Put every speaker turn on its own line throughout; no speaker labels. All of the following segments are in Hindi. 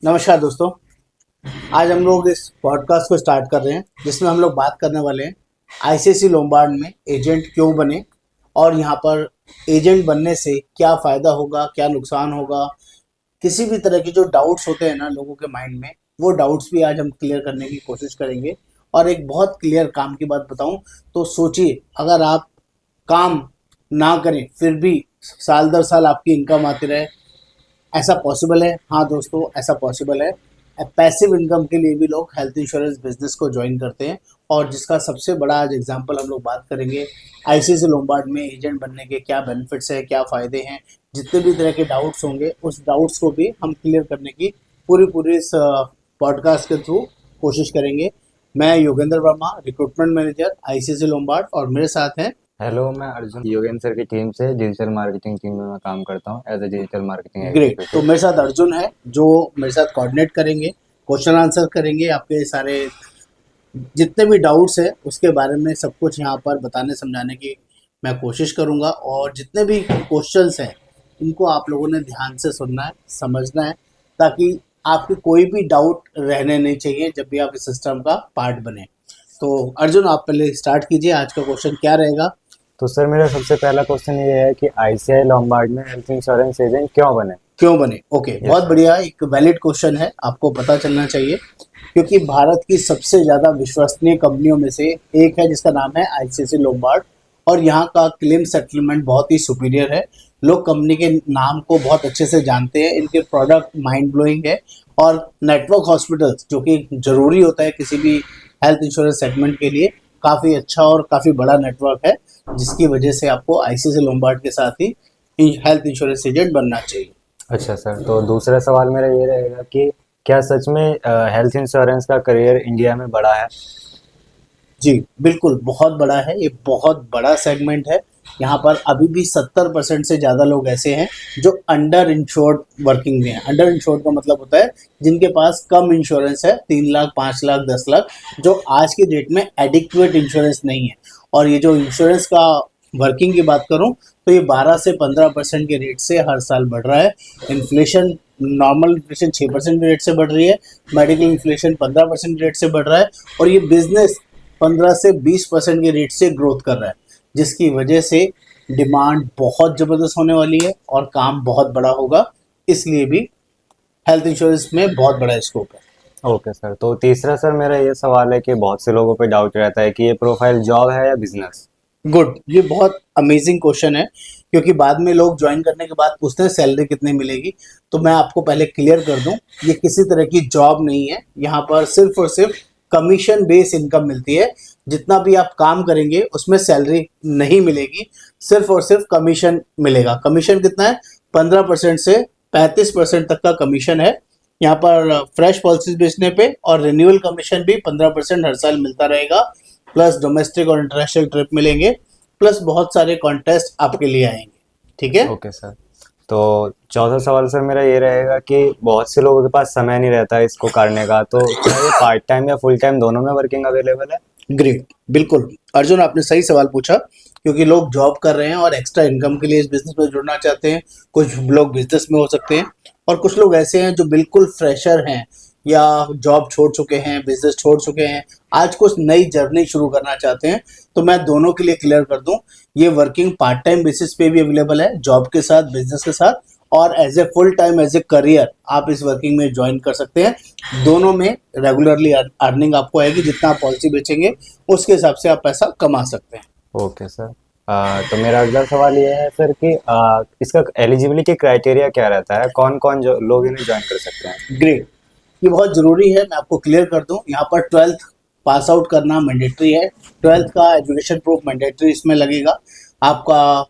नमस्कार दोस्तों। आज हम लोग इस पॉडकास्ट को स्टार्ट कर रहे हैं जिसमें हम लोग बात करने वाले हैं आईसीआईसीआई लोम्बार्ड में एजेंट क्यों बने और यहाँ पर एजेंट बनने से क्या फ़ायदा होगा, क्या नुकसान होगा। किसी भी तरह के जो डाउट्स होते हैं ना लोगों के माइंड में, वो डाउट्स भी आज हम क्लियर करने की कोशिश करेंगे। और एक बहुत क्लियर काम की बात बताऊं तो सोचिए, अगर आप काम ना करें फिर भी साल दर साल आपकी इनकम आती रहे, ऐसा पॉसिबल है? हाँ दोस्तों, ऐसा पॉसिबल है। पैसिव इनकम के लिए भी लोग हेल्थ इंश्योरेंस बिजनेस को ज्वाइन करते हैं और जिसका सबसे बड़ा आज एग्जांपल हम लोग बात करेंगे आईसीआईसीआई लोम्बार्ड में एजेंट बनने के क्या बेनिफिट्स हैं, क्या फ़ायदे हैं। जितने भी तरह के डाउट्स होंगे उस डाउट्स को भी हम क्लियर करने की पूरी इस पॉडकास्ट के थ्रू कोशिश करेंगे। मैं योगेंद्र वर्मा, रिक्रूटमेंट मैनेजर आईसीआईसीआई लोम्बार्ड, और मेरे साथ हैं।
हेलो, मैं अर्जुन योगेंद्र सर की टीम से डिजिटल मार्केटिंग टीम में मैं काम करता हूँ as a digital marketing
great.
Executive.
तो मेरे साथ अर्जुन है जो मेरे साथ कोऑर्डिनेट करेंगे, क्वेश्चन आंसर करेंगे, आपके सारे जितने भी डाउट्स हैं उसके बारे में सब कुछ यहाँ पर बताने समझाने की मैं कोशिश करूँगा। और जितने भी क्वेश्चंस हैं इनको आप लोगों ने ध्यान से सुनना है, समझना है, ताकि आपके कोई भी डाउट रहने नहीं चाहिए जब भी आप इस सिस्टम का पार्ट बने। तो अर्जुन, आप पहले स्टार्ट कीजिए, आज का क्वेश्चन क्या रहेगा?
तो सर, मेरा सबसे पहला क्वेश्चन ये है कि आईसीआई लोम्बार्ड में हेल्थ इंश्योरेंस एजेंट क्यों बने?
क्यों बने? ओके, बहुत बढ़िया, एक वैलिड क्वेश्चन है, आपको पता चलना चाहिए। क्योंकि भारत की सबसे ज़्यादा विश्वसनीय कंपनियों में से एक है जिसका नाम है आईसीआईसीआई लोम्बार्ड, और यहाँ का क्लेम सेटलमेंट बहुत ही सुपीरियर है। लोग कंपनी के नाम को बहुत अच्छे से जानते हैं, इनके प्रोडक्ट माइंड ब्लोइंग है। और नेटवर्क हॉस्पिटल्स जो कि ज़रूरी होता है किसी भी हेल्थ इंश्योरेंस सेगमेंट के लिए, काफ़ी अच्छा और काफ़ी बड़ा नेटवर्क है, जिसकी वजह से आपको आईसीआईसीआई लोम्बार्ड के साथ ही हेल्थ इंश्योरेंस एजेंट बनना चाहिए।
अच्छा सर, तो दूसरा सवाल मेरा ये रहेगा कि क्या सच में हेल्थ इंश्योरेंस का करियर इंडिया में बड़ा है?
जी बिल्कुल, बहुत बड़ा है, ये बहुत बड़ा सेगमेंट है। यहाँ पर अभी भी 70% से ज़्यादा लोग ऐसे हैं जो अंडर इंश्योर्ड वर्किंग में हैं। अंडर इंश्योर्ड का मतलब होता है जिनके पास कम इंश्योरेंस है, 3 लाख, 5 लाख, 10 लाख, जो आज की डेट में एडिक्वेट इंश्योरेंस नहीं है। और ये जो इंश्योरेंस का वर्किंग की बात करूँ तो ये 12 से 15% के रेट से हर साल बढ़ रहा है। इन्फ्लेशन, नॉर्मल इन्फ्लेशन 6% के रेट से बढ़ रही है, मेडिकल इन्फ्लेशन 15% के रेट से बढ़ रहा है, और ये बिजनेस 15 से 20% के रेट से ग्रोथ कर रहा है, जिसकी वजह से डिमांड बहुत ज़बरदस्त होने वाली है और काम बहुत बड़ा होगा। इसलिए भी हेल्थ इंश्योरेंस में बहुत बड़ा स्कोप है।
ओके सर, तो तीसरा सर मेरा ये सवाल है कि बहुत से लोगों पे डाउट रहता है कि ये प्रोफाइल जॉब है या बिजनेस?
गुड, ये बहुत अमेजिंग क्वेश्चन है, क्योंकि बाद में लोग ज्वाइन करने के बाद पूछते हैं सैलरी कितनी मिलेगी। तो मैं आपको पहले क्लियर कर दूं, ये किसी तरह की जॉब नहीं है। यहाँ पर सिर्फ और सिर्फ कमीशन बेस इनकम मिलती है। जितना भी आप काम करेंगे उसमें सैलरी नहीं मिलेगी, सिर्फ और सिर्फ कमीशन मिलेगा। कमीशन कितना है? 15% से 35% तक का कमीशन है यहाँ पर फ्रेश पॉलिसीज बेचने पे, और रिन्यूअल कमीशन भी 15% हर साल मिलता रहेगा। प्लस डोमेस्टिक और इंटरनेशनल ट्रिप मिलेंगे, प्लस बहुत सारे कॉन्टेस्ट आपके लिए आएंगे। ठीक है?
ओके सर, तो चौथा सवाल सर मेरा ये रहेगा कि बहुत से लोगों के पास समय नहीं रहता है इसको करने का, तो क्या ये पार्ट टाइम या फुल टाइम दोनों में वर्किंग अवेलेबल है?
ग्रेट, बिल्कुल अर्जुन, आपने सही सवाल पूछा। क्योंकि लोग जॉब कर रहे हैं और एक्स्ट्रा इनकम के लिए इस बिजनेस में जुड़ना चाहते हैं। कुछ लोग बिजनेस में हो सकते हैं, और कुछ लोग ऐसे हैं जो बिल्कुल फ्रेशर हैं या जॉब छोड़ चुके हैं, बिजनेस छोड़ चुके हैं, आज कुछ नई जर्नी शुरू करना चाहते हैं। तो मैं दोनों के लिए क्लियर कर दूं, ये वर्किंग पार्ट टाइम बेसिस पे भी अवेलेबल है, जॉब के साथ, बिजनेस के साथ, और as a full time, as a career आप इस वर्किंग में ज्वाइन कर सकते हैं। दोनों में रेगुलरली अर्निंग आपको आएगी, जितना आप पॉलिसी बेचेंगे उसके हिसाब से आप पैसा कमा सकते हैं।
ओके सर, तो मेरा अगला सवाल ये है सर कि इसका एलिजिबिलिटी क्राइटेरिया क्या रहता है? कौन कौन जो लोग इन्हें ज्वाइन कर सकते हैं?
ग्रेट, ये बहुत ज़रूरी है, मैं आपको क्लियर कर दूं। यहाँ पर 12th पास आउट करना मैंडेटरी है। 12th का एजुकेशन प्रूफ मैंडेटरी इसमें लगेगा। आपका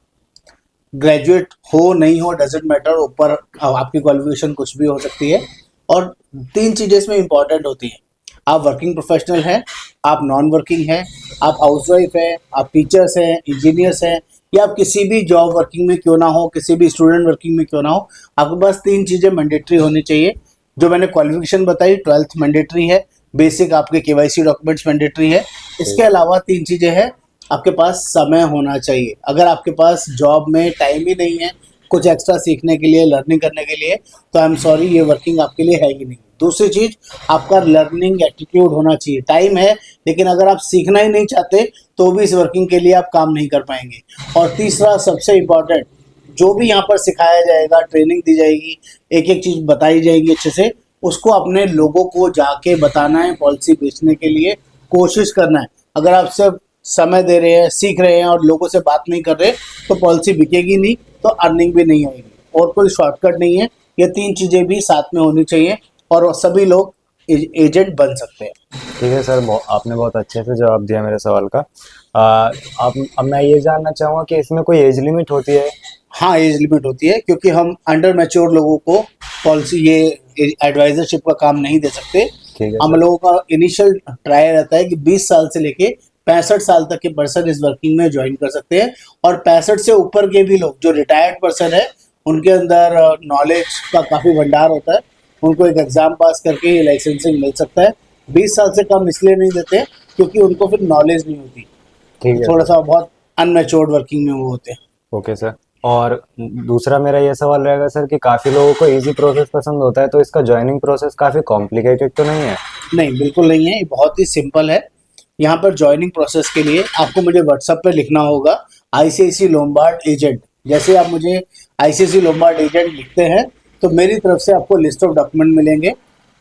ग्रेजुएट हो नहीं हो डजेंट मैटर, ऊपर आपकी क्वालिफिकेशन कुछ भी हो सकती है। और 3 चीज़ें इसमें इंपॉर्टेंट होती हैं, आप वर्किंग प्रोफेशनल हैं, आप नॉन वर्किंग हैं, आप हाउसवाइफ हैं, आप टीचर्स हैं, इंजीनियर्स हैं, या आप किसी भी जॉब वर्किंग में क्यों ना हो, किसी भी स्टूडेंट वर्किंग में क्यों ना हो, आपके पास 3 चीज़ें मैंडेटरी होनी चाहिए। जो मैंने क्वालिफिकेशन बताई, 12th मैंडेटरी है, बेसिक आपके केवाईसी डॉक्यूमेंट्स मैंडेटरी है। इसके अलावा 3 चीज़ें हैं, आपके पास समय होना चाहिए। अगर आपके पास जॉब में टाइम ही नहीं है, कुछ एक्स्ट्रा सीखने के लिए, लर्निंग करने के लिए, तो आई एम सॉरी, ये वर्किंग आपके लिए है ही नहीं। दूसरी चीज़, आपका लर्निंग एटीट्यूड होना चाहिए। टाइम है, लेकिन अगर आप सीखना ही नहीं चाहते तो भी इस वर्किंग के लिए आप काम नहीं कर पाएंगे। और तीसरा सबसे इम्पॉर्टेंट, जो भी यहाँ पर सिखाया जाएगा, ट्रेनिंग दी जाएगी, एक एक चीज़ बताई जाएगी अच्छे से, उसको अपने लोगों को जाके बताना है, पॉलिसी बेचने के लिए कोशिश करना है। अगर आप सिर्फ समय दे रहे हैं, सीख रहे हैं और लोगों से बात नहीं कर रहे, तो पॉलिसी बिकेगी नहीं, तो अर्निंग भी नहीं आएगी। और कोई शॉर्टकट नहीं है, ये तीन चीज़ें भी साथ में होनी चाहिए और सभी लोग एजेंट बन सकते हैं।
ठीक है सर, आपने बहुत अच्छे से जवाब दिया मेरे सवाल का। अब मैं ये जानना चाहूँगा कि इसमें कोई एज लिमिट होती है?
हाँ, एज लिमिट होती है, क्योंकि हम अंडर मैच्योर लोगों को पॉलिसी, ये एडवाइजरशिप का काम नहीं दे सकते।
ठीक है
हम
सर।
लोगों का इनिशियल ट्राई रहता है कि 20 साल से लेके 65 साल तक के पर्सन इस वर्किंग में ज्वाइन कर सकते हैं। और 65 से ऊपर के भी लोग, जो रिटायर्ड पर्सन है, उनके अंदर नॉलेज का काफ़ी भंडार होता है, उनको एक एग्ज़ाम पास करके ये लाइसेंसिंग मिल सकता है। 20 साल से कम इसलिए नहीं देते क्योंकि उनको फिर नॉलेज नहीं होती,
ठीक है
थोड़ा
सर।
सा बहुत अनमेच्योर्ड वर्किंग में वो होते हैं।
Okay sir. और दूसरा मेरा ये सवाल रहेगा सर कि काफ़ी लोगों को इजी प्रोसेस पसंद होता है, तो इसका ज्वाइनिंग प्रोसेस काफ़ी कॉम्प्लिकेटेड तो नहीं है?
नहीं, बिल्कुल नहीं है, ये बहुत ही सिंपल है। यहाँ पर ज्वाइनिंग प्रोसेस के लिए आपको मुझे व्हाट्सएप पे लिखना होगा आईसीआईसी लोम्बार्ड एजेंट। जैसे आप मुझे आईसीआईसी लोम्बार्ड एजेंट लिखते हैं, तो मेरी तरफ से आपको लिस्ट ऑफ डॉक्यूमेंट मिलेंगे।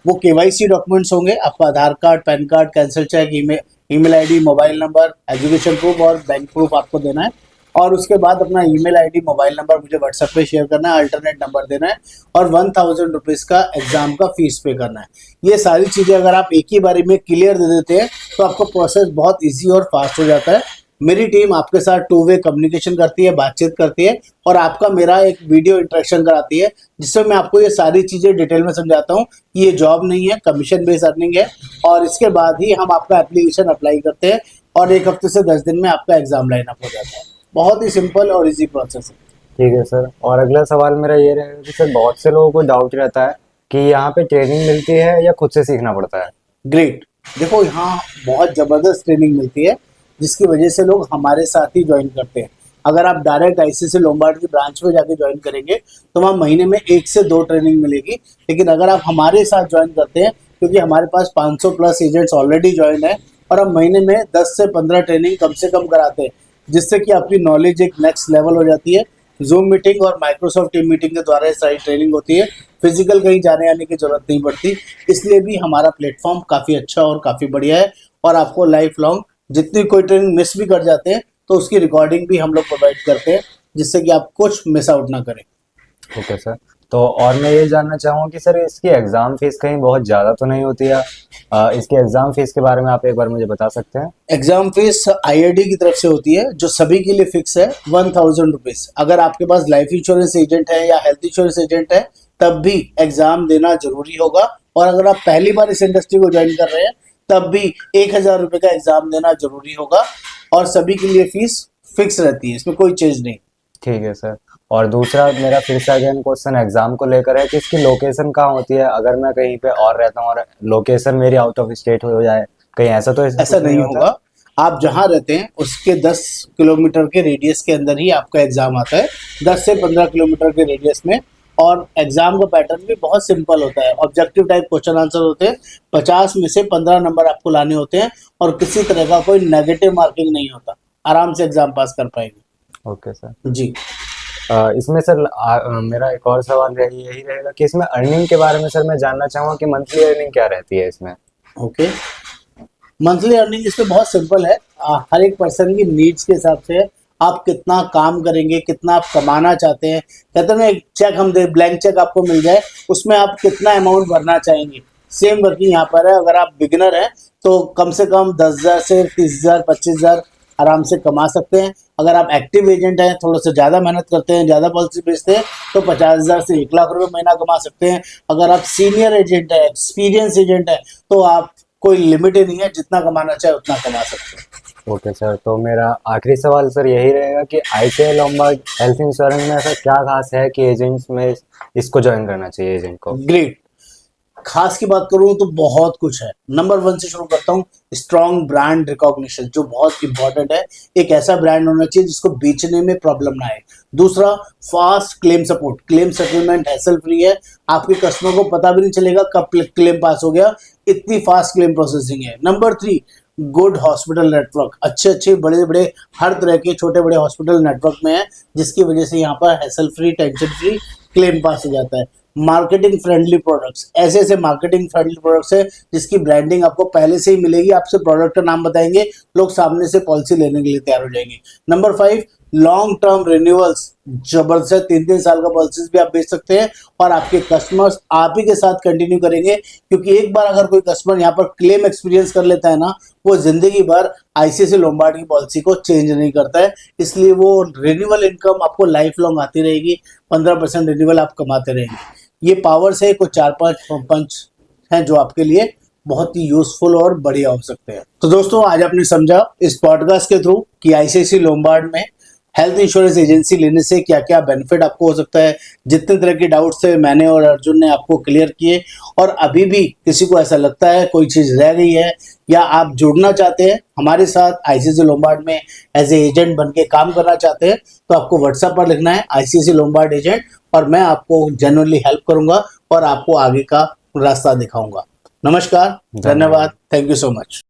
वो केवाईसी डॉक्यूमेंट्स होंगे, आपका Aadhaar card, PAN card, cancel cheque, email ID, mobile number, education proof और बैंक प्रूफ आपको देना है। और उसके बाद अपना ईमेल आईडी, मोबाइल नंबर मुझे व्हाट्सएप पे शेयर करना है, अल्टरनेट नंबर देना है और 1000 रुपीज़ का एग्जाम का फीस पे करना है। ये सारी चीज़ें अगर आप एक ही बारी में क्लियर दे देते हैं तो आपका प्रोसेस बहुत ईजी और फास्ट हो जाता है। मेरी टीम आपके साथ टू वे कम्युनिकेशन करती है, बातचीत करती है और आपका मेरा एक वीडियो इंटरेक्शन कराती है, जिससे मैं आपको ये सारी चीज़ें डिटेल में समझाता हूँ कि ये जॉब नहीं है, कमीशन बेस्ड अर्निंग है। और इसके बाद ही हम आपका एप्लीकेशन अप्लाई करते हैं और 1 हफ्ते से 10 दिन में आपका एग्जाम लाइन अप हो जाता है। बहुत ही सिंपल और इजी प्रोसेस है।
ठीक है सर। और अगला सवाल मेरा ये रहेगा कि सर बहुत से लोगों को डाउट रहता है कि यहाँ पे ट्रेनिंग मिलती है या खुद से सीखना पड़ता है?
ग्रेट, देखो यहाँ बहुत ज़बरदस्त ट्रेनिंग मिलती है, जिसकी वजह से लोग हमारे साथ ही ज्वाइन करते हैं। अगर आप डायरेक्ट आईसीआईसी लोम्बार्ड की ब्रांच में जाके ज्वाइन करेंगे तो वहाँ महीने में 1 से 2 ट्रेनिंग मिलेगी। लेकिन अगर आप हमारे साथ ज्वाइन करते हैं, क्योंकि हमारे पास 500 प्लस एजेंट्स ऑलरेडी ज्वाइन है और हम महीने में 10 से 15 ट्रेनिंग कम से कम कराते हैं, जिससे कि आपकी नॉलेज एक नेक्स्ट लेवल हो जाती है। जूम मीटिंग और माइक्रोसॉफ्ट टीम मीटिंग के द्वारा ये सारी ट्रेनिंग होती है, फिजिकल कहीं जाने आने की जरूरत नहीं पड़ती। इसलिए भी हमारा प्लेटफॉर्म काफ़ी अच्छा और काफ़ी बढ़िया है। और आपको लाइफ लॉन्ग जितनी कोई ट्रेनिंग मिस भी कर जाते हैं तो उसकी रिकॉर्डिंग भी हम लोग प्रोवाइड करते हैं, जिससे कि आप कुछ मिस आउट ना करें।
Okay sir. तो और मैं ये जानना चाहूँगा कि सर इसकी एग्ज़ाम फीस कहीं बहुत ज़्यादा तो नहीं होती है? इसकी एग्ज़ाम फीस के बारे में आप एक बार मुझे बता सकते हैं?
एग्जाम फीस आईआईटी की तरफ से होती है, जो सभी के लिए फिक्स है, 1000 रुपीज़। अगर आपके पास लाइफ इंश्योरेंस एजेंट है या हेल्थ इंश्योरेंस एजेंट है, तब भी एग्जाम देना जरूरी होगा। और अगर आप पहली बार इस इंडस्ट्री को ज्वाइन कर रहे हैं, तब भी 1000 रुपये का एग्जाम देना जरूरी होगा। और सभी के लिए फीस फिक्स रहती है, इसमें कोई चेंज नहीं।
ठीक है सर। और दूसरा मेरा फिर से अगेन क्वेश्चन एग्ज़ाम को लेकर है कि इसकी लोकेशन कहाँ होती है? अगर मैं कहीं पे और रहता हूँ और लोकेशन मेरी आउट ऑफ स्टेट हो जाए, कहीं ऐसा तो
ऐसा
कुछ
नहीं
होता?
होगा। आप जहाँ रहते हैं उसके 10 किलोमीटर के रेडियस के अंदर ही आपका एग्जाम आता है, 10 से 15 किलोमीटर के रेडियस में। और एग्जाम का पैटर्न भी बहुत सिंपल होता है, ऑब्जेक्टिव टाइप क्वेश्चन आंसर होते हैं। 50 में से 15 नंबर आपको लाने होते हैं और किसी तरह का कोई नेगेटिव मार्किंग नहीं होता, आराम से एग्जाम पास कर पाएंगे।
Okay sir.
जी।
इसमें सर मेरा एक और सवाल यही रहेगा कि इसमें अर्निंग के बारे में सर मैं जानना चाहूँगा कि मंथली अर्निंग क्या रहती है इसमें?
ओके, मंथली अर्निंग इसमें बहुत सिंपल है। हर एक पर्सन की नीड्स के हिसाब से आप कितना काम करेंगे, कितना आप कमाना चाहते हैं। कहते हैं ना, एक चेक हम दे, ब्लैंक चेक आपको मिल जाए, उसमें आप कितना अमाउंट भरना चाहेंगे। सेम वर्किंग यहाँ पर है। अगर आप बिगिनर हैं तो कम से कम 10,000 से 30,000 25,000 आराम से कमा सकते हैं। अगर आप एक्टिव एजेंट हैं, थोड़ा सा ज़्यादा मेहनत करते हैं, ज़्यादा पॉलिसी बेचते हैं, तो 50,000 से 1 लाख रुपये महीना कमा सकते हैं। अगर आप सीनियर एजेंट है, एक्सपीरियंस एजेंट है, तो आप कोई लिमिट ही नहीं है, जितना कमाना चाहे उतना कमा सकते हैं।
Okay sir. तो मेरा आखिरी सवाल सर यही रहेगा कि आईसीआई लोम्बार्ड हेल्थ इंश्योरेंस में ऐसा क्या खास है कि एजेंट्स में इसको ज्वाइन करना चाहिए एजेंट को?
ग्रेट। खास की बात करूं तो बहुत कुछ है। नंबर 1 से शुरू करता हूं, स्ट्रॉन्ग ब्रांड रिकॉग्निशन, जो बहुत इंपॉर्टेंट है। एक ऐसा ब्रांड होना चाहिए जिसको बेचने में प्रॉब्लम ना आए। दूसरा, fast claim support, claim settlement hassle free है। आपके कस्टमर को पता भी नहीं चलेगा कब क्लेम पास हो गया, इतनी फास्ट क्लेम प्रोसेसिंग है। नंबर 3, गुड हॉस्पिटल नेटवर्क, अच्छे बड़े बड़े हर तरह के छोटे बड़े हॉस्पिटल नेटवर्क में है, जिसकी वजह से यहाँ पर hassle free, tension free claim pass हो जाता है। मार्केटिंग फ्रेंडली प्रोडक्ट्स, ऐसे ऐसे मार्केटिंग फ्रेंडली प्रोडक्ट्स है जिसकी ब्रांडिंग आपको पहले से ही मिलेगी। आपसे प्रोडक्ट का नाम बताएंगे, लोग सामने से पॉलिसी लेने के लिए तैयार हो जाएंगे। नंबर 5, लॉन्ग टर्म रिन्यूअल्स, जबरदस्त 3-3 साल का पॉलिसीज भी आप बेच सकते हैं और आपके कस्टमर्स आप ही के साथ कंटिन्यू करेंगे, क्योंकि एक बार अगर कोई कस्टमर यहाँ पर क्लेम एक्सपीरियंस कर लेता है ना, वो जिंदगी भर आईसीआईसीआई लोम्बार्ड की पॉलिसी को चेंज नहीं करता है। इसलिए वो रिन्यूअल इनकम आपको लाइफ लॉन्ग आती रहेगी, 15% रिन्यूअल आप कमाते रहेंगे। ये पावर्स है, कुछ 4-5 पंच हैं जो आपके लिए बहुत ही यूजफुल और बढ़िया हो सकते हैं। तो दोस्तों, आज आपने समझा इस पॉडकास्ट के थ्रू कि आईसीआईसीआई लोम्बार्ड में हेल्थ इंश्योरेंस एजेंसी लेने से क्या क्या बेनिफिट आपको हो सकता है। जितने तरह के डाउट्स थे मैंने और अर्जुन ने आपको क्लियर किए, और अभी भी किसी को ऐसा लगता है कोई चीज़ रह गई है या आप जुड़ना चाहते हैं हमारे साथ, आईसीआईसीआई लोम्बार्ड में एज ए एजेंट बन के काम करना चाहते हैं, तो आपको व्हाट्सएप पर लिखना है आईसीआईसीआई लोम्बार्ड एजेंट, और मैं आपको जेन्युइनली हेल्प करूंगा और आपको आगे का रास्ता दिखाऊंगा। नमस्कार, धन्यवाद, थैंक यू सो मच।